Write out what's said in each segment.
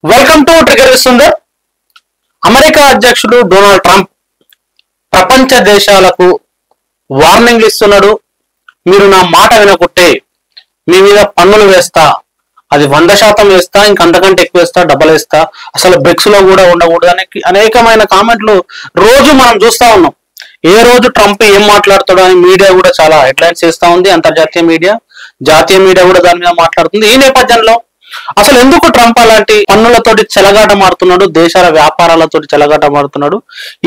Welcome to trigger Sundar. America అధ్యక్షుడు Donald Trump ప్రపంచ దేశాలకు వార్నింగ్లు ఇస్తున్నాడు. మీరు నా మాట వినకుంటే మీ మీద పన్నులు వేస్తా, అది 100% వేస్తా, ఇంకంతకంటే ఎక్కువ వేస్తా, డబల్ వేస్తా, అసలు బ్రిక్స్ లో కూడా ఉండకూడదు అనే అనేకమైన కామెంట్లు రోజు మనం చూస్తా ఉన్నాం. ఏ రోజు ట్రంప్ ఏం మాట్లాడతాడో అని మీడియా కూడా చాలా హెడ్లైన్స్ చేస్తా ఉంది. అంతర్జాతీయ మీడియా, జాతీయ మీడియా కూడా దాని మీద మాట్లాడుతుంది. ఈ నేపథ్యంలో అసలు ఎందుకు ట్రంప్ అలాంటి పన్నులతోటి చెలగాట మారుతున్నాడు, దేశాల వ్యాపారాలతోటి చెలగాట మారుతున్నాడు,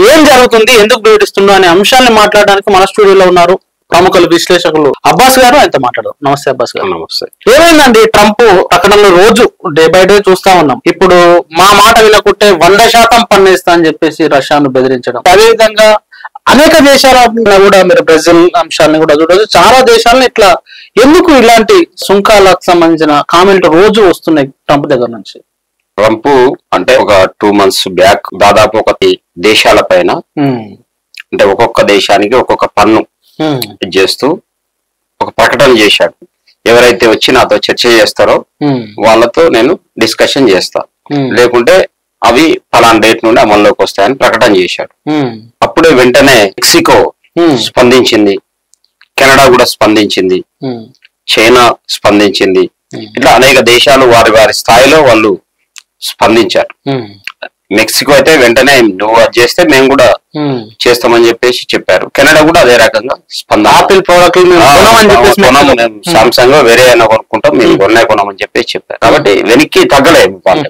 ఏం జరుగుతుంది, ఎందుకు బయటిస్తున్నాడు అనే అంశాన్ని మాట్లాడడానికి మన స్టూడియోలో ఉన్నారు ప్రముఖులు, విశ్లేషకులు అబ్బాస్ గారు. ఆయనతో మాట్లాడు. నమస్తే అబ్బాస్ గారు. నమస్తే. ఏమైందండి, ట్రంప్ ప్రకటనలు రోజు డే బై డే చూస్తా ఉన్నాం. ఇప్పుడు మా మాట వినకుంటే 100% పన్నేస్తా అని చెప్పేసి రష్యాను బెదిరించడం, అదేవిధంగా అనేక దేశాల కూడా మీరు బ్రెజిల్ అంశాలను కూడా చూడవచ్చు. చాలా దేశాలను ఇట్లా ఎందుకు ఇలాంటి సుంకాలకు సంబంధించిన కామెంట్ రోజు వస్తున్నాయి ట్రంప్ దగ్గర నుంచి? ట్రంప్ అంటే ఒక 2 months బ్యాక్ దాదాపు ఒక దేశాల పైన అంటే ఒక్కొక్క దేశానికి ఒక్కొక్క పన్ను చేస్తూ ఒక ప్రకటన చేశాడు. ఎవరైతే వచ్చి నాతో చర్చ చేస్తారో వాళ్ళతో నేను డిస్కషన్ చేస్తా, లేకుంటే అవి పలానా డేట్ నుండి అమల్లోకి వస్తాయని ప్రకటన చేశాడు. అప్పుడే వెంటనే మెక్సికో స్పందించింది, కెనడా కూడా స్పందించింది, చైనా స్పందించింది. ఇట్లా అనేక దేశాలు వారి వారి స్థాయిలో వాళ్ళు స్పందించారు. మెక్సికో అయితే వెంటనే నువ్వు అది చేస్తే మేము కూడా చేస్తామని చెప్పేసి చెప్పారు. కెనడా కూడా అదే రకంగా ఆపిల్ ప్రోడక్ట్ సామ్సంగ్ వేరే అయినా కొనుక్కుంటాం, మేము కొనమని చెప్పేసి చెప్పారు. కాబట్టి వెనక్కి తగ్గలేదు వాళ్ళు.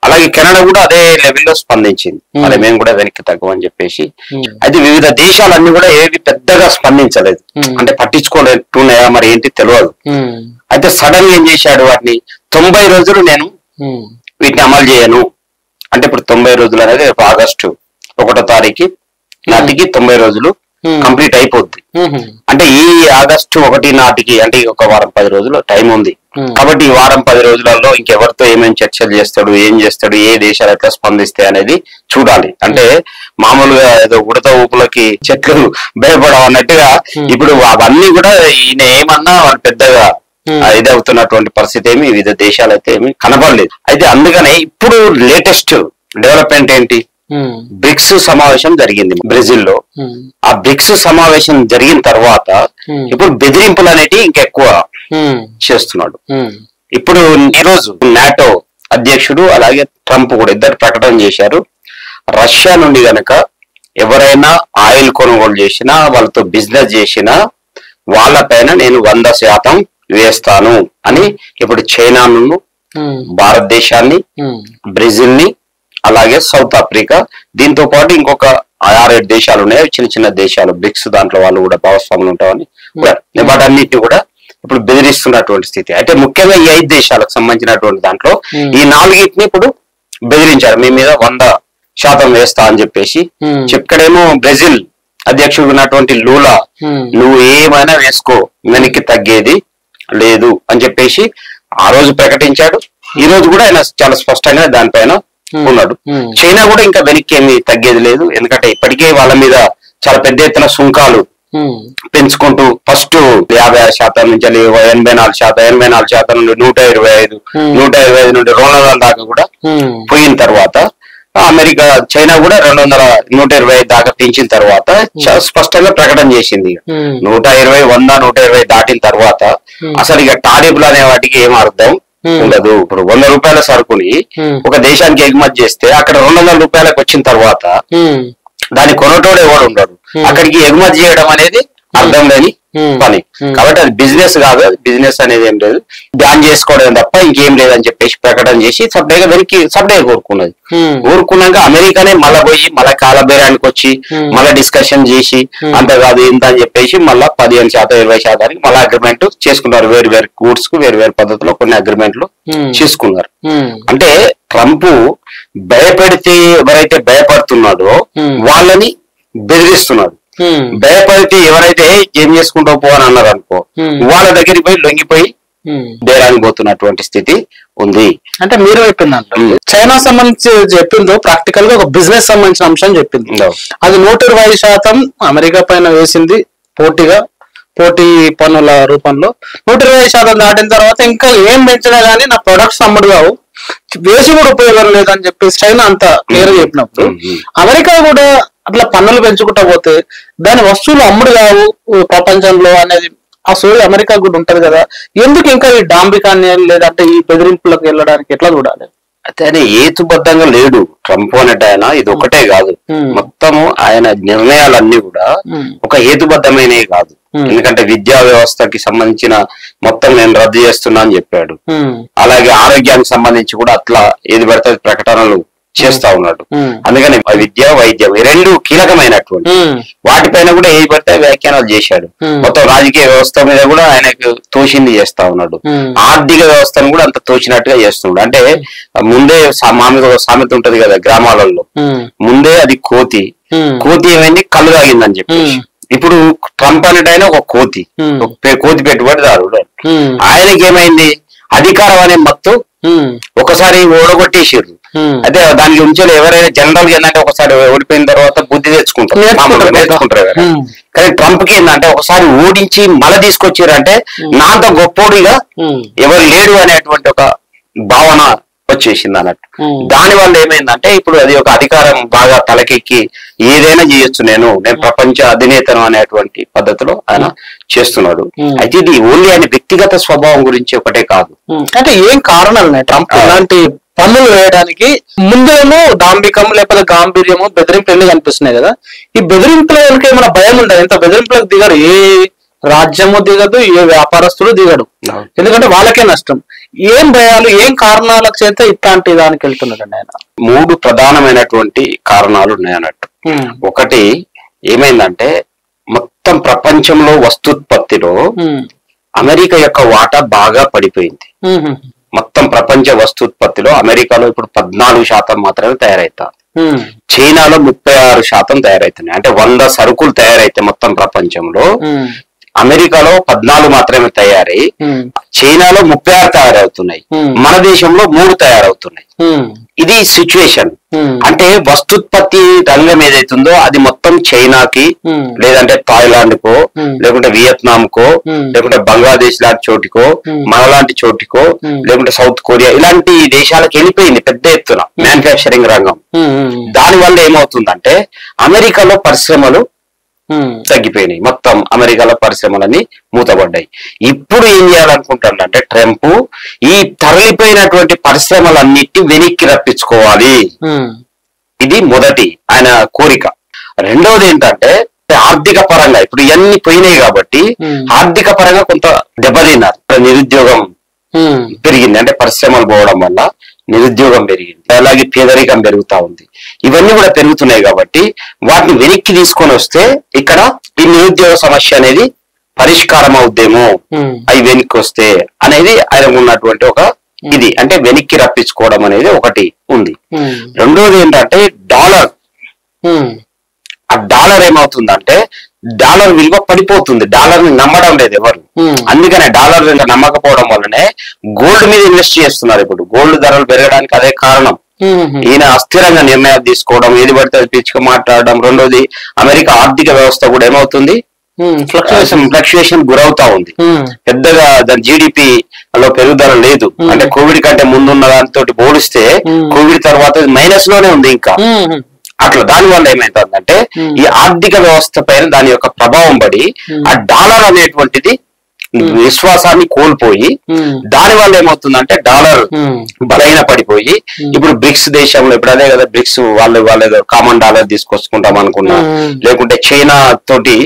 అలాగే కెనడా కూడా అదే లెవెల్లో స్పందించింది, అదే మేము కూడా వెనక్కి తగ్గమని చెప్పేసి. అయితే వివిధ దేశాలన్నీ కూడా ఏవి పెద్దగా స్పందించలేదు, అంటే పట్టించుకోలేట్టున్నాయా మరి ఏంటి తెలియదు. అయితే సడన్ గా ఏం చేశాడు, వాటిని 90 రోజులు నేను వీటిని అమలు చేయను అంటే, ఇప్పుడు 90 రోజులు అనేది ఆగస్టు 1వ తారీఖు నాటికి 90 రోజులు కంప్లీట్ అయిపోద్ది. అంటే ఈ ఆగస్టు 1 నాటికి అంటే ఒక వారం 10 రోజులు టైం ఉంది. కాబట్టి ఈ వారం 10 రోజులలో ఇంకెవరితో ఏమేమి చర్చలు చేస్తాడు, ఏం చేస్తాడు, ఏ దేశాలు ఎట్లా స్పందిస్తాయి అనేది చూడాలి. అంటే మామూలుగా ఏదో ఉడత ఊపులకి చెట్లు భయపడవు అన్నట్టుగా ఇప్పుడు అవన్నీ కూడా ఈయన ఏమన్నా వాళ్ళు పెద్దగా ఇదవుతున్నటువంటి పరిస్థితి ఏమి వివిధ దేశాలు అయితే ఏమి కనబడలేదు. అయితే అందుకనే ఇప్పుడు లేటెస్ట్ డెవలప్మెంట్ ఏంటి, బ్రిక్స్ సమావేశం జరిగింది బ్రెజిల్లో. ఆ బ్రిక్స్ సమావేశం జరిగిన తర్వాత ఇప్పుడు బెదిరింపులు అనేటివి ఇంకెక్కువ చేస్తున్నాడు. ఇప్పుడు ఈరోజు నాటో అధ్యక్షుడు అలాగే ట్రంప్ కూడా ఇద్దరు ప్రకటన చేశారు. రష్యా నుండి గనక ఎవరైనా ఆయిల్ కొనుగోలు చేసినా, వాళ్ళతో బిజినెస్ చేసినా వాళ్ళపైన నేను 100% వేస్తాను అని ఇప్పుడు చైనాను, భారతదేశాన్ని, బ్రెజిల్ ని, అలాగే సౌత్ ఆఫ్రికా, దీంతో పాటు ఇంకొక 6-7 దేశాలు ఉన్నాయి, చిన్న చిన్న దేశాలు బ్రిక్స్, దాంట్లో వాళ్ళు కూడా భాగస్వాములు ఉంటామని వాటన్నిటిని కూడా ఇప్పుడు బెదిరిస్తున్నటువంటి స్థితి. అయితే ముఖ్యంగా ఈ 5 దేశాలకు సంబంధించినటువంటి దాంట్లో ఈ 4ని ఇప్పుడు బెదిరించారు, మీ మీద 100% వేస్తా అని చెప్పేసి. ఇక్కడేమో బ్రెజిల్ అధ్యక్షుడు ఉన్నటువంటి లూలా, నువ్వు ఏమైనా వేసుకో, వెనక్కి తగ్గేది లేదు అని చెప్పేసి ఆ రోజు ప్రకటించాడు. ఈ రోజు కూడా ఆయన చాలా స్పష్టంగా దానిపైన ఉన్నాడు. చైనా కూడా ఇంకా వెనక్కి ఏమి తగ్గేది లేదు, ఎందుకంటే ఇప్పటికే వాళ్ళ మీద చాలా పెద్ద ఎత్తున సుంకాలు పెంచుకుంటూ ఫస్ట్ 56% నుంచి 84%, 84% నుండి 125 నుండి 200 దాకా కూడా పోయిన తర్వాత అమెరికా, చైనా కూడా 125 దాకా పెంచిన తర్వాత చాలా స్పష్టంగా ప్రకటన చేసింది. 120, 100, 120 దాటిన తర్వాత అసలు ఇక టారిఫ్లు అనే వాటికి ఏం అర్థం ఉండదు. ఇప్పుడు 100 రూపాయల సరుకుని ఒక దేశానికి ఎగుమతి చేస్తే అక్కడ 200 రూపాయలకు వచ్చిన తర్వాత దాన్ని కొనటోడు ఎవడు ఉండడు. అక్కడికి ఎగుమతి చేయడం అనేది అర్థం లేని పని. కాబట్టి అది బిజినెస్ కాదు, అది బిజినెస్ అనేది ఏం లేదు, బ్యాన్ చేసుకోవడం తప్ప ఇంకేం లేదని చెప్పేసి ప్రకటన చేసి సబ్డేగా వెనక్కి ఊరుకున్నది. ఊరుకున్నాక అమెరికానే మళ్ళా పోయి మళ్ళా కాలబేరానికి వచ్చి మళ్ళా డిస్కషన్ చేసి అంత కాదు ఇంత అని చెప్పేసి మళ్ళా 15%, 20% మళ్ళా అగ్రిమెంట్ చేసుకున్నారు. వేరు వేరు గూడ్స్ కు వేరు వేరు పద్ధతిలో కొన్ని అగ్రిమెంట్లు చేసుకున్నారు. అంటే ట్రంప్ భయపెడితే ఎవరైతే భయపడుతున్నాడో వాళ్ళని బెదిరిస్తున్నాడు. భయపడితే ఎవరైతే ఏం చేసుకుంటూ పో అని అన్నారు అనుకో, వాళ్ళ దగ్గరికి పోయి లొంగిపోయి బేరానికి పోతున్నటువంటి స్థితి ఉంది. అంటే మీరు చెప్పిందంటే చైనా సంబంధించి చెప్పిందో ప్రాక్టికల్ గా ఒక బిజినెస్ సంబంధించిన అంశం చెప్పింది. అది 120% అమెరికా పైన వేసింది పోటీగా. పోటీ పన్నుల రూపంలో 120% దాటిన తర్వాత ఇంకా ఏం పెంచినా గానీ నా ప్రొడక్ట్స్ అమ్ముడు కావు, వేసి కూడా ఉపయోగం లేదని చెప్పేసి చైనా అంత క్లియర్ చెప్పినప్పుడు అమెరికా కూడా అట్లా పన్నులు పెంచుకుంటా పోతే దాని వస్తువులు అమ్ముడు కావు ప్రపంచంలో అనేది ఆ సోయి అమెరికా కూడా ఉంటది కదా. ఎందుకు ఇంకా ఈ డాంబికాన్ని లేదంటే ఈ బెదిరింపులకు వెళ్ళడానికి ఎట్లా చూడాలి? అయితే ఆయన ఏతుబద్ధంగా లేడు ట్రంప్ అనేట ఆయన. ఇది ఒకటే కాదు, మొత్తము ఆయన నిర్ణయాలన్నీ కూడా ఒక హేతుబద్ధమైనవి కాదు. ఎందుకంటే విద్యా వ్యవస్థకి సంబంధించిన మొత్తం నేను రద్దు చేస్తున్నా అని చెప్పాడు. అలాగే ఆరోగ్యానికి సంబంధించి కూడా అట్లా ఏది పడితే ప్రకటనలు చేస్తా ఉన్నాడు. అందుకని విద్య వైద్యం ఈ రెండు కీలకమైనటువంటి వాటిపైన కూడా ఏది పడితే వ్యాఖ్యానాలు చేశాడు. మొత్తం రాజకీయ వ్యవస్థ మీద కూడా ఆయనకు తోచింది చేస్తా ఉన్నాడు. ఆర్థిక వ్యవస్థను కూడా అంత తోచినట్టుగా చేస్తున్నాడు. అంటే ముందే మామూలుగా సామెత ఉంటది కదా గ్రామాలలో, ముందే అది కోతి ఏమైంది కళ్ళు తాగిందని చెప్పేసి. ఇప్పుడు ట్రంప్ అనేటైనా ఒక కోతి పెట్టుబడిదారుడు. ఆయనకి ఏమైంది అధికారం అనే మత్తు ఒకసారి ఓడగొట్టేసారు. అయితే దాని గురించి ఎవరైనా జనరల్ గా ఏంటంటే ఒకసారి ఓడిపోయిన తర్వాత బుద్ధి నేర్చుకుంటారు కదా. కానీ ట్రంప్ కి ఏంటంటే ఒకసారి ఓడించి మళ్ళీ తీసుకొచ్చారంటే నాంత గొప్పోడిగా ఎవరు లేడు అనేటువంటి ఒక భావన వచ్చేసింది అన్నట్టు. దాని వల్ల ఏమైందంటే ఇప్పుడు అది ఒక అధికారం బాగా తలకెక్కి ఏదైనా చేయొచ్చు, నేను ప్రపంచ అధినేతను అనేటువంటి పద్ధతిలో ఆయన చేస్తున్నాడు. అయితే ఇది ఓన్లీ ఆయన వ్యక్తిగత స్వభావం గురించి ఒకటే కాదు. అంటే ఏం కారణాలు ట్రంప్ ఇలాంటి పన్నులు వేయడానికి? ముందేమో డాంబికం లేకపోతే గాంభీర్యము బెదిరింపులు ఎన్ని కనిపిస్తున్నాయి కదా. ఈ బెదిరింపుల వెనుక ఏమైనా భయం ఉంటుంది? ఎంత బెదిరింపులకు దిగరు, ఏ రాజ్యము దిగదు, ఏ వ్యాపారస్తులు దిగడు, ఎందుకంటే వాళ్ళకే నష్టం. ఏం భయాలు, ఏం కారణాలకు చేత ఇట్లాంటి దానికి వెళ్తున్నాడండి ఆయన? 3 ప్రధానమైనటువంటి కారణాలు ఉన్నాయన్నట్టు. ఒకటి ఏమైందంటే మొత్తం ప్రపంచంలో వస్తుత్పత్తిలో అమెరికా యొక్క వాటా బాగా పడిపోయింది. మొత్తం ప్రపంచ వస్తుత్పత్తిలో అమెరికాలో ఇప్పుడు 14% మాత్రమే తయారవుతారు. చైనాలో 36% తయారవుతున్నాయి. అంటే 100 సరుకులు తయారైతే మొత్తం ప్రపంచంలో అమెరికాలో 14 మాత్రమే తయారై చైనాలో 36 తయారవుతున్నాయి. మన దేశంలో 3 తయారవుతున్నాయి. ఇది సిచ్యువేషన్. అంటే వస్తుత్పత్తి రంగం ఏదైతుందో అది మొత్తం చైనాకి, లేదంటే థాయిలాండ్ కో, లేకుంటే వియత్నాం కో, లేకుంటే బంగ్లాదేశ్ లాంటి చోటికో, మనలాంటి చోటికో, లేకుంటే సౌత్ కొరియా ఇలాంటి దేశాలకు వెళ్ళిపోయింది పెద్ద ఎత్తున మ్యానుఫ్యాక్చరింగ్ రంగం. దాని వల్ల ఏమవుతుందంటే అమెరికాలో పరిశ్రమలు తగ్గిపోయినాయి. మొత్తం అమెరికాలో పరిశ్రమలన్నీ మూతపడ్డాయి. ఇప్పుడు ఏం చేయాలనుకుంటాడంటే ట్రంప్ ఈ తరలిపోయినటువంటి పరిశ్రమలన్నిటి వెనక్కి రప్పించుకోవాలి. ఇది మొదటి ఆయన కోరిక. రెండవది ఏంటంటే ఆర్థిక పరంగా ఇప్పుడు ఇవన్నీ పోయినాయి కాబట్టి ఆర్థిక పరంగా కొంత దెబ్బతిన్నారు. నిరుద్యోగం పెరిగింది, అంటే పరిశ్రమలు పోవడం వల్ల నిరుద్యోగం పెరిగింది, అలాగే పేదరికం పెరుగుతా ఉంది. ఇవన్నీ కూడా పెరుగుతున్నాయి కాబట్టి వాటిని వెనక్కి తీసుకొని వస్తే ఇక్కడ ఈ నిరుద్యోగ సమస్య అనేది పరిష్కారం అవుద్దేమో అవి వెనక్కి వస్తే అనేది ఆయనకు ఉన్నటువంటి ఒక ఇది. అంటే వెనక్కి రప్పించుకోవడం అనేది ఒకటి ఉంది. రెండోది ఏంటంటే డాలర్. ఆ డాలర్ ఏమవుతుందంటే డాలర్ విలువ పడిపోతుంది. డాలర్ ని నమ్మడం లేదు ఎవరు. అందుకనే డాలర్ నమ్మకపోవడం వల్లనే గోల్డ్ మీద ఇన్వెస్ట్ చేస్తున్నారు. ఇప్పుడు గోల్డ్ ధరలు పెరగడానికి అదే కారణం. ఈయన అస్థిరంగా నిర్ణయాలు తీసుకోవడం, ఏది పడితే అది పిచ్చిగా మాట్లాడడం. రెండోది అమెరికా ఆర్థిక వ్యవస్థ కూడా ఏమవుతుంది ఫ్లక్చుయేషన్ గురవుతా ఉంది. పెద్దగా దాని జీడిపి లో పెరుగుదల లేదు. అంటే కోవిడ్ కంటే ముందున్న దానితో పోలిస్తే కోవిడ్ తర్వాత మైనస్ లోనే ఉంది ఇంకా. అట్లా దాని వల్ల ఏమైతుందంటే ఈ ఆర్థిక వ్యవస్థ పైన దాని యొక్క ప్రభావం పడి ఆ డాలర్ అనేటువంటిది విశ్వాసాన్ని కోల్పోయి దాని వల్ల ఏమవుతుందంటే డాలర్ బలహీన పడిపోయి ఇప్పుడు బ్రిక్స్ దేశంలో ఇప్పుడు అదే కదా బ్రిక్స్ వాళ్ళు కామన్ డాలర్ తీసుకొచ్చుకుంటాం అనుకున్నా, లేకుంటే చైనా తోటి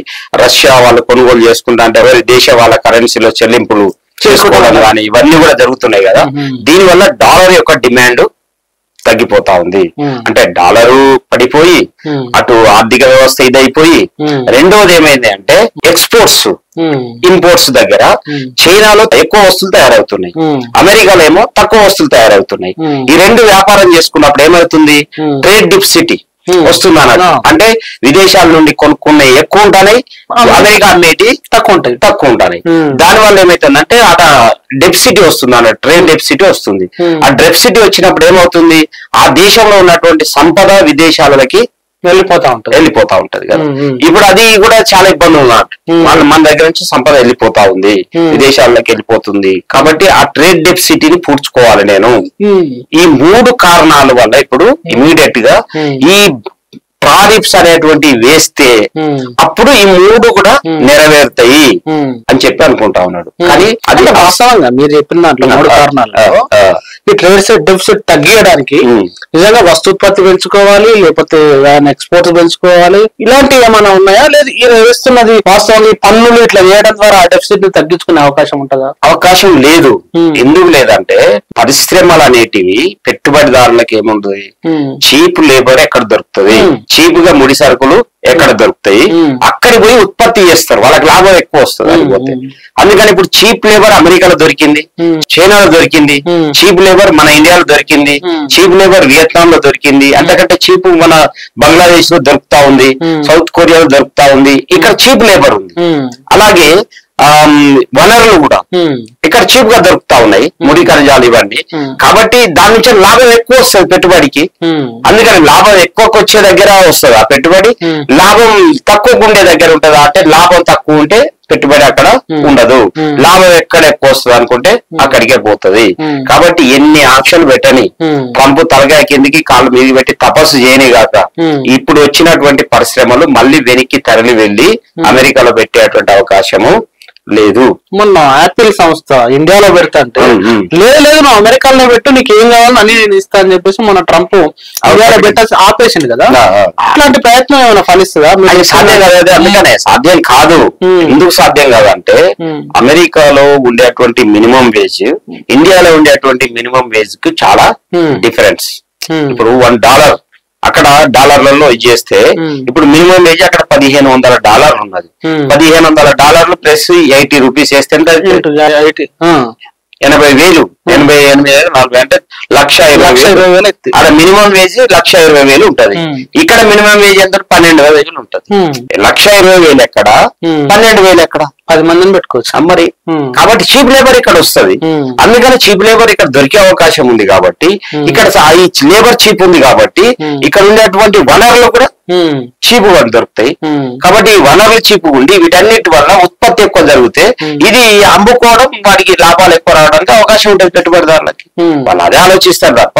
రష్యా వాళ్ళు కొనుగోలు చేసుకుంటా అంటే ఎవరి దేశ వాళ్ళ కరెన్సీలో చెల్లింపులు చేసుకోవడం కానీ ఇవన్నీ కూడా జరుగుతున్నాయి కదా. దీని వల్ల డాలర్ యొక్క డిమాండ్ తగ్గిపోతా ఉంది. అంటే డాలరు పడిపోయి అటు ఆర్థిక వ్యవస్థ ఇదైపోయి రెండోది ఏమైంది అంటే ఎక్స్పోర్ట్స్ ఇంపోర్ట్స్ దగ్గర చైనాలో ఎక్కువ వస్తువులు తయారవుతున్నాయి, అమెరికాలో ఏమో తక్కువ వస్తువులు తయారవుతున్నాయి. ఈ రెండు వ్యాపారం చేసుకున్నప్పుడు ఏమవుతుంది ట్రేడ్ డిఫిసిట్ వస్తుంది అన్నట్టు. అంటే విదేశాల నుండి కొనుక్కునే ఎక్కువ ఉంటాయి, అమెరికా అమ్మేటి తక్కువ ఉంటాయి. దాని వల్ల ఏమైతుందంటే అట డెఫిసిటీ వస్తుంది అన్నట్టు, ట్రేడ్ డెఫిసిటీ వస్తుంది. ఆ డెఫిసిటీ వచ్చినప్పుడు ఏమవుతుంది ఆ దేశంలో ఉన్నటువంటి సంపద విదేశాలకి వెళ్ళిపోతా ఉంటది కదా. ఇప్పుడు అది కూడా చాలా ఇబ్బంది ఉన్నారు. వాళ్ళు మన దగ్గర నుంచి సంపద వెళ్ళిపోతా ఉంది, విదేశాల్లోకి వెళ్ళిపోతుంది. కాబట్టి ఆ ట్రేడ్ డెఫిసిటీని పూడ్చుకోవాలి నేను. ఈ 3 కారణాల వల్ల ఇప్పుడు ఇమీడియట్ గా ఈ టారిఫ్స్ అనేటువంటి వేస్తే అప్పుడు ఈ 3 కూడా నెరవేరుతాయి అని చెప్పి అనుకుంటా ఉన్నాడు. కానీ అది వాస్తవంగా మీరు చెప్పిన దాంట్లో 3 కారణాలు ఈ ట్రేడ్ డెఫిసిట్ తగ్గించడానికి నిజంగా వస్తోత్పత్తి పెంచుకోవాలి, లేకపోతే ఎక్స్పోర్ట్స్ పెంచుకోవాలి, ఇలాంటివి ఏమైనా ఉన్నాయా? లేదు వేస్తున్నది వాస్తవంగా ఈ పన్నులు ఇట్లా వేయడం ద్వారా ఆ డెఫిసిట్ ని తగ్గించుకునే అవకాశం ఉంటుందా? అవకాశం లేదు. ఎందుకు లేదంటే పరిశ్రమలు అనేటివి పెట్టుబడిదారులకు ఏముంటుంది, చీప్ లేబర్ ఎక్కడ దొరుకుతుంది, చీప్ గా ముడి సరుకులు ఎక్కడ దొరుకుతాయి, అక్కడికి పోయి ఉత్పత్తి చేస్తారు, వాళ్ళకి లాభం ఎక్కువ వస్తుంది అనిపోతే. అందుకని ఇప్పుడు చీప్ లేబర్ అమెరికాలో దొరికింది, చైనాలో దొరికింది, చీప్ లేబర్ మన ఇండియాలో దొరికింది, చీప్ లేబర్ వియత్నాం లో దొరికింది, అంతకంటే చీప్ మన బంగ్లాదేశ్ లో దొరుకుతా ఉంది, సౌత్ కొరియాలో దొరుకుతా ఉంది. ఇక్కడ చీప్ లేబర్ ఉంది. అలాగే వనరులు కూడా ఇక్కడ చీప్ గా దొరుకుతా ఉన్నాయి, ముడి ఖనిజాలు ఇవన్నీ. కాబట్టి దాని నుంచి లాభం ఎక్కువ వస్తుంది పెట్టుబడికి. అందుకని లాభం ఎక్కువకి వచ్చే దగ్గర వస్తుంది ఆ పెట్టుబడి, లాభం తక్కువ ఉండే దగ్గర ఉంటది. అంటే లాభం తక్కువ ఉంటే పెట్టుబడి అక్కడ ఉండదు, లాభం ఎక్కడ ఎక్కువ వస్తుంది అనుకుంటే అక్కడికే పోతుంది. కాబట్టి ఎన్ని ఆంక్షలు పెట్టని ట్రంప్ తలగాయ కిందికి కాళ్ళు మీద పెట్టి తపస్సు చేయని గాక ఇప్పుడు వచ్చినటువంటి పరిశ్రమలు మళ్ళీ వెనక్కి తరలి వెళ్లి అమెరికాలో పెట్టేటువంటి అవకాశము లేదు. మొన్న యాపిల్ సంస్థ ఇండియాలో పెడతా అంటే లేదు నువ్వు అమెరికాలో పెట్టు, నీకు ఏం కావాలని అని నేను ఇస్తా అని చెప్పేసి మన ట్రంప్ ఇండియాలో పెట్టాల్సి ఆపేసింది కదా. అట్లాంటి ప్రయత్నం ఏమైనా ఫలిస్తుందా? సాధ్యం కాదు. అందుకనే సాధ్యం కాదు. ఎందుకు సాధ్యం కాదంటే అమెరికాలో ఉండేటువంటి మినిమం వేజ్ ఇండియాలో ఉండేటువంటి మినిమం వేజ్ కి చాలా డిఫరెన్స్. ఇప్పుడు $1 అక్కడ డాలర్లలో చేస్తే ఇప్పుడు మినిమం వేజ్ అక్కడ $1,500 ఉన్నది. $1,500 ప్లస్ 80 రూపీస్ వేస్తే 80,000 88,040 అంటే 1,20,000. అక్కడ మినిమం వేజ్ 1,20,000 ఉంటది. ఇక్కడ మినిమం వేజ్ ఎంత 12,000 ఉంటది. 1,20,000 ఎక్కడ, 12,000 ఎక్కడ? 10 మందిని పెట్టుకోవచ్చు మరి. కాబట్టి చీప్ లేబర్ ఇక్కడ వస్తుంది. అందుకని చీప్ లేబర్ ఇక్కడ దొరికే అవకాశం ఉంది. కాబట్టి ఇక్కడ ఈ లేబర్ చీప్ ఉంది కాబట్టి ఇక్కడ ఉండేటువంటి వనరులు కూడా చీపు గా దొరుకుతాయి. కాబట్టి వనరులు చీపు ఉండి వీటన్నిటి వల్ల ఉత్పత్తి ఎక్కువ జరిగితే ఇది అమ్ముకోవడం వాడికి లాభాలు ఎక్కువ రావడానికి అవకాశం ఉంటుంది పెట్టుబడిదారులకి. వాళ్ళు అదే ఆలోచిస్తారు తప్ప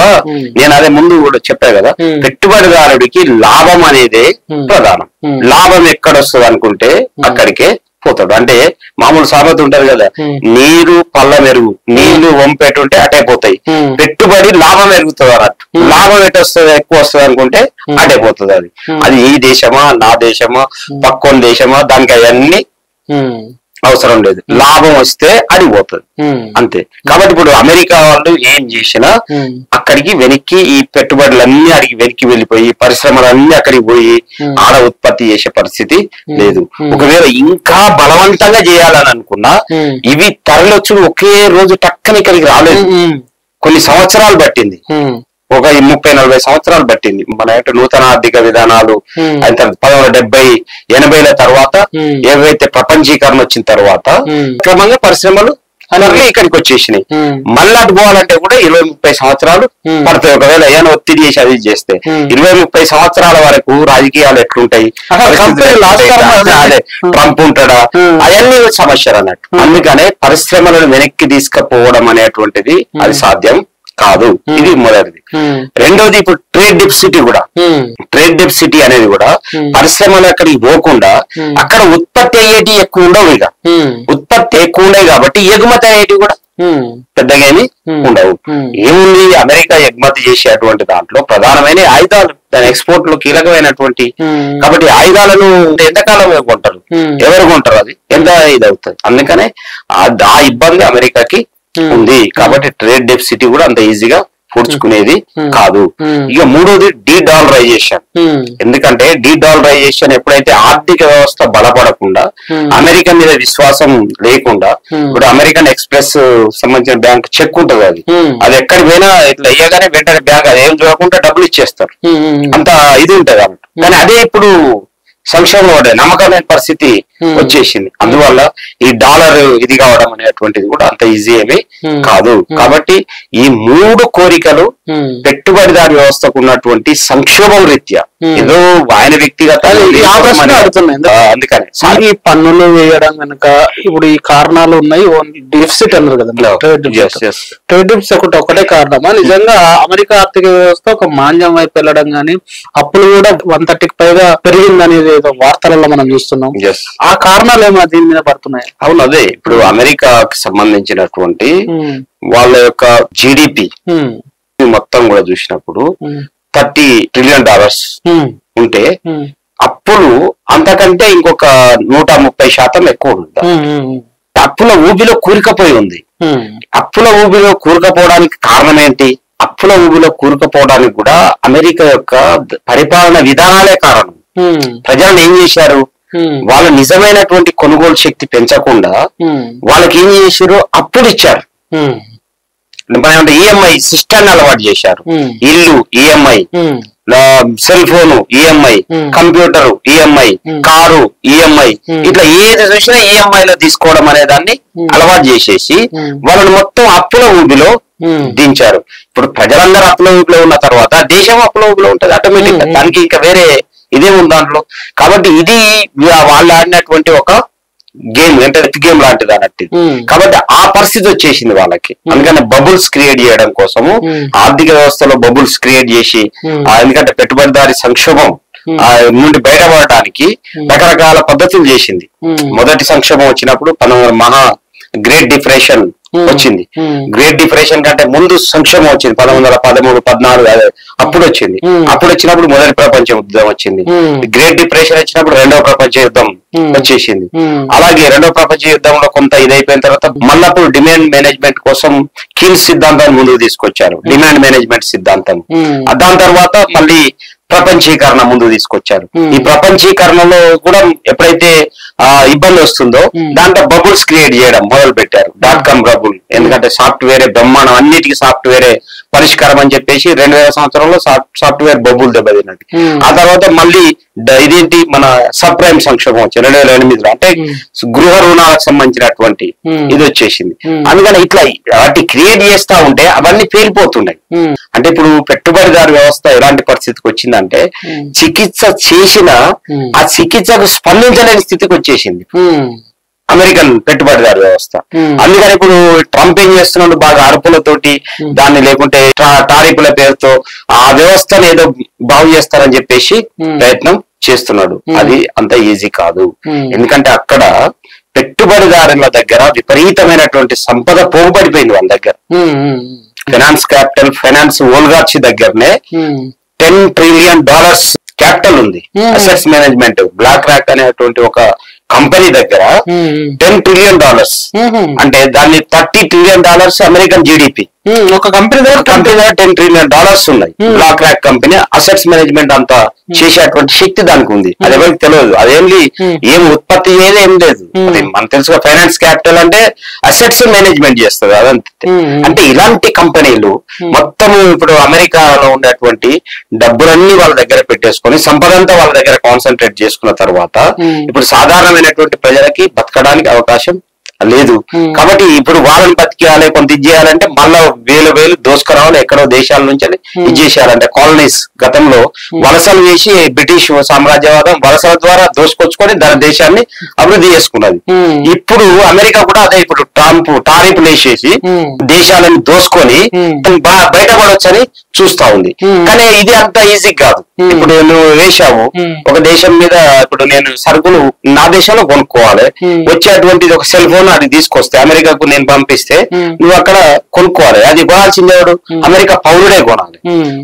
నేను అదే ముందు కూడా చెప్పాను కదా, పెట్టుబడిదారుడికి లాభం అనేది ప్రధానం. లాభం ఎక్కడ వస్తుంది అనుకుంటే అక్కడికే పోతాడు. అంటే మామూలు సామెత ఉంటది కదా, నీరు పళ్ళ మెరుగు, నీళ్లు వంపేటుంటే అటే పోతాయి. పెట్టుబడి లాభం ఎరుగుతుంది అన్నట్టు. లాభం ఎటు వస్తుంది ఎక్కువ వస్తుంది అనుకుంటే అటే పోతుంది. అది ఈ దేశమా నా దేశమా పక్కన దేశమా దానికి అవన్నీ అవసరం లేదు. లాభం వస్తే అది పోతుంది అంతే. కాబట్టి ఇప్పుడు అమెరికా వాళ్ళు ఏం చేసినా అక్కడికి వెనక్కి ఈ పెట్టుబడులన్నీ అడిగి వెనక్కి వెళ్ళిపోయి పరిశ్రమలన్నీ అక్కడికి పోయి ఆడ ఉత్పత్తి చేసే పరిస్థితి లేదు. ఒకవేళ ఇంకా బలవంతంగా చేయాలని అనుకున్నా ఇవి తరలొచ్చు ఒకే రోజు టక్కని ఇక్కడికి రాలేదు. కొన్ని సంవత్సరాలు పట్టింది, ఒక 30-40 సంవత్సరాలు పట్టింది. మన నూతన ఆర్థిక విధానాలు 1970-80ల తర్వాత ఏవైతే ప్రపంచీకరణ వచ్చిన తర్వాత క్రమంగా పరిశ్రమలు అనేవి ఇక్కడికి వచ్చేసినాయి. మళ్ళీ అటు పోవాలంటే కూడా 20-30 సంవత్సరాలు పడతాయి. ఒకవేళ ఏమైనా ఒత్తిడి చేసి అది చేస్తే 20-30 సంవత్సరాల వరకు రాజకీయాలు ఎట్లుంటాయి, అదే ట్రంప్ ఉంటాడా, అవన్నీ సమస్యలు అన్నట్టు. అందుకనే పరిశ్రమలను వెనక్కి తీసుకుపోవడం అనేటువంటిది అది సాధ్యం కాదు. ఇది మొదటిది. రెండోది ఇప్పుడు ట్రేడ్ డెఫిసిటీ కూడా, ట్రేడ్ డెఫిసిటీ అనేది కూడా పరిశ్రమలు అక్కడికి పోకుండా అక్కడ ఉత్పత్తి అయ్యేటి ఎక్కువ ఉండవు. ఇక ఉత్పత్తి ఎక్కువ ఉండవు కాబట్టి ఎగుమతి అయ్యేటి కూడా పెద్దగా ఏమి ఉండవు. ఏముంది, అమెరికా ఎగుమతి చేసేటువంటి దాంట్లో ప్రధానమైన ఆయుధాలు, దాని ఎక్స్పోర్ట్ లో కీలకమైనటువంటి. కాబట్టి ఆయుధాలను ఎంతకాలం కొంటారు, ఎవరు కొంటారు, అది ఎంత ఇది అవుతుంది. అందుకనే ఆ ఇబ్బంది అమెరికాకి ఉంది. కాబట్టి ట్రేడ్ డెఫిసిటీ కూడా అంత ఈజీగా పూడ్చుకునేది కాదు. ఇక మూడోది డీడాలరైజేషన్. ఎందుకంటే డీడాలరైజేషన్ ఎప్పుడైతే ఆర్థిక వ్యవస్థ బలపడకుండా అమెరికా మీద విశ్వాసం లేకుండా, ఇప్పుడు అమెరికన్ ఎక్స్ప్రెస్ సంబంధించిన బ్యాంక్ చెక్ ఉంటుంది, అది ఎక్కడికి పోయినా ఇట్లా అయ్యగానే వెంటనే బ్యాంక్ అది ఏం చూడకుండా డబ్బులు ఇచ్చేస్తారు, అంత ఇది ఉంటది అన్నట్టు. కానీ అదే ఇప్పుడు సంక్షోభంలో పడ్డాయి, నమ్మకం లేని పరిస్థితి వచ్చేసింది. అందువల్ల ఈ డాలర్ ఇది కావడం అనేటువంటిది కూడా అంత ఈజీ ఏమీ కాదు. కాబట్టి ఈ 3 కోరికలు పెట్టుబడిదారి వ్యవస్థకు ఉన్నటువంటి సంక్షోభం రీత్యా ఏదో ఆయన వ్యక్తిగత అందుకని ఈ పన్నులు వేయడం కనుక ఇప్పుడు ఈ కారణాలు ఉన్నాయి. డెఫిసిట్ అన్నారు కదా, ట్రేడ్ డెఫిసిట్ ఒకటే కారణమా? నిజంగా అమెరికా ఆర్థిక వ్యవస్థ ఒక మాంద్యం వైపు వెళ్ళడం గానీ, అప్పులు కూడా 130కి పైగా పెరిగిందనేది ఏదో వార్తలలో మనం చూస్తున్నాం. ఆ కారణాలు ఏమో దీని మీద పడుతున్నాయి. అవును, అదే ఇప్పుడు అమెరికాకి సంబంధించినటువంటి వాళ్ళ యొక్క జీడిపి మొత్తం కూడా చూసినప్పుడు $30 ట్రిలియన్ ఉంటే అప్పులు అంతకంటే ఇంకొక 130% ఎక్కువ ఉంది. అప్పుల ఊబిలో కూరుకుపోయి ఉంది. అప్పుల ఊబిలో కూరుకుపోవడానికి కారణం ఏంటి? అప్పుల ఊబిలో కూరుకుపోవడానికి కూడా అమెరికా యొక్క పరిపాలన విధానాలే కారణం. ప్రజలను ఏం చేశారు? వాళ్ళ నిజమైనటువంటి కొనుగోలు శక్తి పెంచకుండా వాళ్ళకి ఏం చేశారు? అప్పులు ఇచ్చారు. ఈఎంఐ సిస్టమ్ అలవాటు చేశారు. ఇల్లు EMI, cell phone EMI, computer EMI, car EMI, ఇట్లా ఏది చూసినా ఈఎంఐ లో తీసుకోవడం అనే దాన్ని అలవాటు చేసేసి వాళ్ళని మొత్తం అప్పుల ఊబిలో దించారు. ఇప్పుడు ప్రజలందరూ అప్పుల ఊబిలో ఉన్న తర్వాత దేశం అప్పుల ఊబిలో ఉంటది ఆటోమేటిక్ గా. దానికి ఇంకా వేరే ఇదేముంది దాంట్లో. కాబట్టి ఇది వాళ్ళు ఆడినటువంటి ఒక గేమ్, అంటే గేమ్ లాంటిది అన్నట్టు. కాబట్టి ఆ పరిస్థితి వచ్చేసింది వాళ్ళకి. అందుకని బబుల్స్ క్రియేట్ చేయడం కోసము, ఆర్థిక వ్యవస్థలో బబుల్స్ క్రియేట్ చేసి, ఎందుకంటే పెట్టుబడిదారి సంక్షోభం నుండి బయటపడటానికి రకరకాల పద్ధతులు చేసింది. మొదటి సంక్షోభం వచ్చినప్పుడు గ్రేట్ డిప్రెషన్ వచ్చింది. గ్రేట్ డిప్రెషన్ కంటే ముందు సంక్షోభం వచ్చింది 1913, 14 అప్పుడు వచ్చింది. అప్పుడు వచ్చినప్పుడు మొదటి ప్రపంచ యుద్ధం వచ్చింది. గ్రేట్ డిప్రెషన్ వచ్చినప్పుడు రెండవ ప్రపంచ యుద్ధం వచ్చేసింది. అలాగే రెండవ ప్రపంచ యుద్ధంలో కొంత ఇదైపోయిన తర్వాత మళ్ళప్పుడు డిమాండ్ మేనేజ్మెంట్ కోసం కీన్స్ సిద్ధాంతాన్ని ముందుకు తీసుకొచ్చారు, డిమాండ్ మేనేజ్మెంట్ సిద్ధాంతం. దాని తర్వాత మళ్ళీ ప్రపంచీకరణ ముందుకు తీసుకొచ్చారు. ఈ ప్రపంచీకరణలో కూడా ఎప్పుడైతే ఇబ్బంది వస్తుందో దాంట్లో బబుల్స్ క్రియేట్ చేయడం మొదలు పెట్టారు. .com బబుల్, ఎందుకంటే సాఫ్ట్వేరే బ్రహ్మాండం, అన్నిటికీ సాఫ్ట్వేరే పరిష్కారం అని చెప్పేసి 2000 సంవత్సరంలో సాఫ్ట్వేర్ బబుల్ దెబ్బతిన్నది. ఆ తర్వాత మళ్ళీ ఇదేంటి మన సబ్ ప్రైమ్ సంక్షోభం వచ్చింది 2008లో, అంటే గృహ రుణాలకు సంబంధించినటువంటి ఇది వచ్చేసింది. అందుకని ఇట్లా వాటి క్రియేట్ చేస్తా ఉంటే అవన్నీ పేలిపోతున్నాయి. అంటే ఇప్పుడు పెట్టుబడిదారు వ్యవస్థ ఎలాంటి పరిస్థితికి వచ్చిందంటే చికిత్స చేసిన ఆ చికిత్సకు స్పందించలేని స్థితికి వచ్చేసింది అమెరికన్ పెట్టుబడిదారు వ్యవస్థ. అందుకని ఇప్పుడు ట్రంప్ ఏం చేస్తున్నాడు? బాగా అరుపులతోటి దాన్ని, లేకుంటే టారిఫ్ల పేరుతో ఆ వ్యవస్థను ఏదో బాగు చేస్తారని చెప్పేసి ప్రయత్నం చేస్తున్నాడు. అది అంత ఈజీ కాదు. ఎందుకంటే అక్కడ పెట్టుబడిదారుల దగ్గర విపరీతమైనటువంటి సంపద పోగుపడిపోయింది. వాళ్ళ దగ్గర ఫైనాన్స్ క్యాపిటల్, ఫైనాన్స్ ఓల్గార్చి దగ్గరనే $10 ట్రిలియన్ క్యాపిటల్ ఉంది. అసెట్స్ మేనేజ్మెంట్ బ్లాక్ రాక్ అనేటువంటి ఒక కంపెనీ దగ్గర $10 ట్రిలియన్, అంటే దాన్ని $30 ట్రిలియన్ అమెరికన్ జీడిపి. ఒక కంపెనీ దగ్గర $10 ట్రిలియన్ ఉన్నాయి. BlackRock company assets management అంతా చేసేటువంటి శక్తి దానికి ఉంది. అది ఎవరికి తెలియదు. అదేంటి ఏం ఉత్పత్తి చేయదు, ఏం లేదు. అది మనకు తెలుసు. ఫైనాన్స్ క్యాపిటల్ అంటే అసెట్స్ మేనేజ్మెంట్ చేస్తుంది అదంతే. అంటే ఇలాంటి కంపెనీలు మొత్తం ఇప్పుడు అమెరికాలో ఉండేటువంటి డబ్బులన్నీ వాళ్ళ దగ్గర పెట్టేసుకొని సంపదంతా వాళ్ళ దగ్గర కాన్సన్ట్రేట్ చేసుకున్న తర్వాత ఇప్పుడు సాధారణమైనటువంటి ప్రజలకి బతకడానికి అవకాశం లేదు. కాబట్టి ఇప్పుడు వాళ్ళని బతికేయాలి, కొంత ఇది చేయాలంటే మళ్ళా వేలు దోసుకురావాలి ఎక్కడో దేశాల నుంచి ఇది చేసేయాలంటే. కాలనీస్ గతంలో వలసలు వేసి బ్రిటిష్ సామ్రాజ్యవాదం వలసల ద్వారా దోసుకొచ్చుకొని దాని దేశాన్ని అభివృద్ధి చేసుకున్నది. ఇప్పుడు అమెరికా కూడా అదే, ఇప్పుడు ట్రంప్ టారిఫ్లు వేసేసి దేశాలను దోసుకొని బయటపడొచ్చని చూస్తా ఉంది. కానీ ఇది అంత ఈజీ కాదు. ఇప్పుడు నువ్వు వేశావు ఒక దేశం మీద, ఇప్పుడు నేను సరుకులు నా దేశంలో కొనుక్కోవాలి, వచ్చేటువంటిది ఒక సెల్ ఫోన్ అది తీసుకొస్తే అమెరికాకు నేను పంపిస్తే నువ్వు అక్కడ కొనుక్కోవాలి. అది కొనాల్సిందే ఎవడు? అమెరికా పౌరుడే కొనాలి.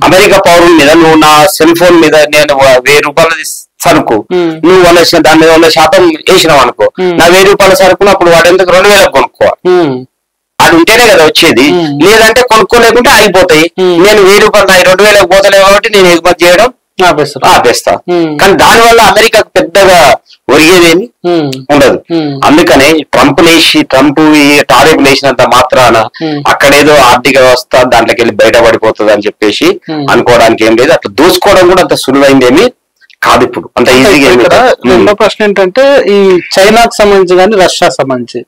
అమెరికా పౌరుల మీద నువ్వు నా సెల్ ఫోన్ మీద నేను ₹1000 సరుకు నువ్వు దాని మీద 100% వేసినావు అనుకో, నా ₹1000 సరుకును అప్పుడు వాడు ఎందుకు 2000 కొనుక్కోవాలి. అది ఉంటేనే కదా వచ్చేది. లేదంటే కొనుక్కోలేకుంటే ఆగిపోతాయి. నేను ₹1000 2000 పోతలేవు కాబట్టి నేను ఎగుమతి చేయడం ఆపేస్తా. కానీ దానివల్ల అమెరికాకు పెద్దగా ఒరిగేదేమి ఉండదు. అందుకనే ట్రంప్ ఈ టారిఫ్ లేచినంత మాత్రాన అక్కడేదో ఆర్థిక వ్యవస్థ దాంట్లోకి వెళ్ళి బయటపడిపోతుంది అని చెప్పేసి అనుకోవడానికి ఏం లేదు. అట్లా దూసుకోవడం కూడా అంత సులువైందేమి కాదు ఇప్పుడు అంత ఈజీగా ఇక్కడ రెండో ప్రశ్న ఏంటంటే ఈ చైనాకు సంబంధించి కానీ రష్యా సంబంధించి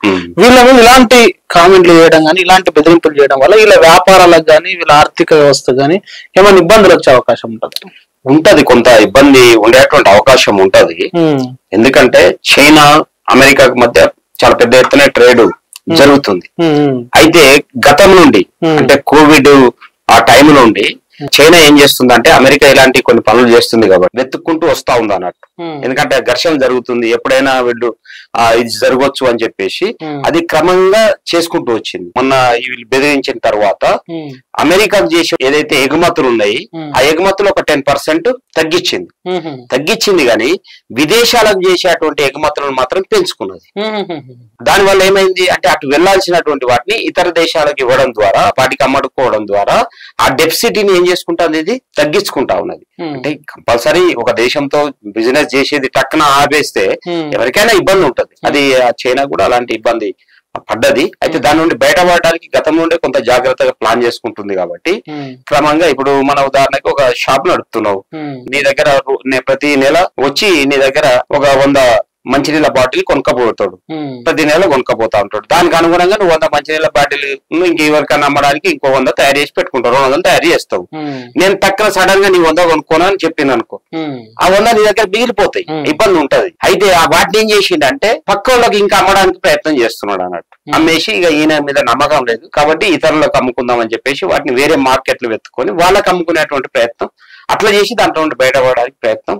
వీళ్ళ మీద ఇలాంటి కామెంట్లు చేయడం కానీ ఇలాంటి బెదిరింపులు చేయడం వల్ల వీళ్ళ వ్యాపారాలకు కానీ వీళ్ళ ఆర్థిక వ్యవస్థ కానీ ఏమైనా ఇబ్బందులు వచ్చే అవకాశం ఉంటది కొంత ఇబ్బంది ఉండేటువంటి అవకాశం ఉంటది. ఎందుకంటే చైనా అమెరికా మధ్య చాలా పెద్ద ఎత్తున ట్రేడ్ జరుగుతుంది. అయితే గతం నుండి అంటే కోవిడ్ ఆ టైం నుండి చైనా ఏం చేస్తుందంటే అమెరికా ఇలాంటి కొన్ని పనులు చేస్తుంది కాబట్టి వెతుక్కుంటూ వస్తా ఉంది అన్నట్టు. ఎందుకంటే ఘర్షణ జరుగుతుంది, ఎప్పుడైనా వీళ్ళు ఇది జరగవచ్చు అని చెప్పేసి అది క్రమంగా చేసుకుంటూ వచ్చింది. మొన్న వీళ్ళు బెదిరించిన తర్వాత అమెరికాకు చేసే ఏదైతే ఎగుమతులు ఉన్నాయి ఆ ఎగుమతులు ఒక 10% తగ్గించింది కానీ విదేశాలకు చేసేటువంటి ఎగుమతులను మాత్రం పెంచుకున్నది. దానివల్ల ఏమైంది అంటే అటు వెళ్లాల్సినటువంటి వాటిని ఇతర దేశాలకు ఇవ్వడం ద్వారా వాటికి అమ్ముడుకోవడం ద్వారా ఆ డెఫిసిటీని ఏం చేసుకుంటుంది, ఇది తగ్గించుకుంటా ఉన్నది. అంటే కంపల్సరీ ఒక దేశంతో బిజినెస్ చేసేది టక్కున ఆపేస్తే ఎవరికైనా ఇబ్బంది ఉంటది. అది చైనా కూడా అలాంటి ఇబ్బంది పడ్డది. అయితే దాని నుండి బయటపడడానికి గతం నుండే కొంత జాగ్రత్తగా ప్లాన్ చేసుకుంటుంది కాబట్టి క్రమంగా ఇప్పుడు మన ఉదాహరణకి ఒక షాప్ నడుపుతున్నావు, నీ దగ్గర ప్రతి నెల వచ్చి నీ దగ్గర ఒక 100 మంచినీళ్ళ బాటిల్ కొనుక్కపోతాడు, ప్రతి నెల కొనుక్కపోతా ఉంటాడు. దానికి అనుగుణంగా నువ్వు 100 మంచినీళ్ళ బాటిల్ ఇంకెవరికైనా అమ్మడానికి ఇంకో 100 తయారు చేసి పెట్టుకుంటావు, 200 తయారు చేస్తావు. నేను పక్కన సడన్ గా నీ 100 కొనుక్కోను అని చెప్పింది అనుకో, ఆ 100 నీ దగ్గర మిగిలిపోతాయి, ఇబ్బంది ఉంటది. అయితే ఆ వాటిని ఏం చేసిండంటే పక్క వాళ్ళకి ఇంకా అమ్మడానికి ప్రయత్నం చేస్తున్నాడు అన్నట్టు. అమ్మేసి ఇక ఈయన మీద నమ్మకం లేదు కాబట్టి ఇతరులకు అమ్ముకుందాం అని చెప్పేసి వాటిని వేరే మార్కెట్లు వెతుక్కొని వాళ్ళకి అమ్ముకునేటువంటి ప్రయత్నం అట్లా చేసి దాంట్లో నుండి బయటపడడానికి ప్రయత్నం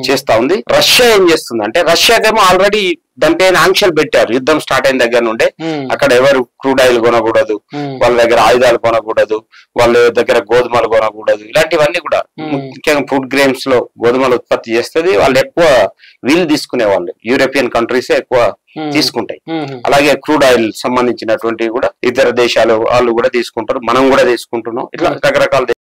చేస్తా ఉంది. రష్యా ఏం చేస్తుంది అంటే రష్యాకేమో ఆల్రెడీ దానిపైన ఆంక్షలు పెట్టారు. యుద్ధం స్టార్ట్ అయిన దగ్గర నుండే అక్కడ ఎవరు క్రూడ్ ఆయిల్ కొనకూడదు, వాళ్ళ దగ్గర ఆయుధాలు కొనకూడదు, వాళ్ళ దగ్గర గోధుమలు కొనకూడదు, ఇలాంటివన్నీ కూడా. ముఖ్యంగా ఫుడ్ గ్రెయిన్స్ లో గోధుమలు ఉత్పత్తి చేస్తుంది. వాళ్ళు ఎక్కువ వీళ్ళు తీసుకునే వాళ్ళు యూరోపియన్ కంట్రీసే ఎక్కువ తీసుకుంటాయి. అలాగే క్రూడ్ ఆయిల్ సంబంధించినటువంటివి కూడా ఇతర దేశాలు వాళ్ళు కూడా తీసుకుంటారు, మనం కూడా తీసుకుంటున్నాం. ఇట్లా రకరకాల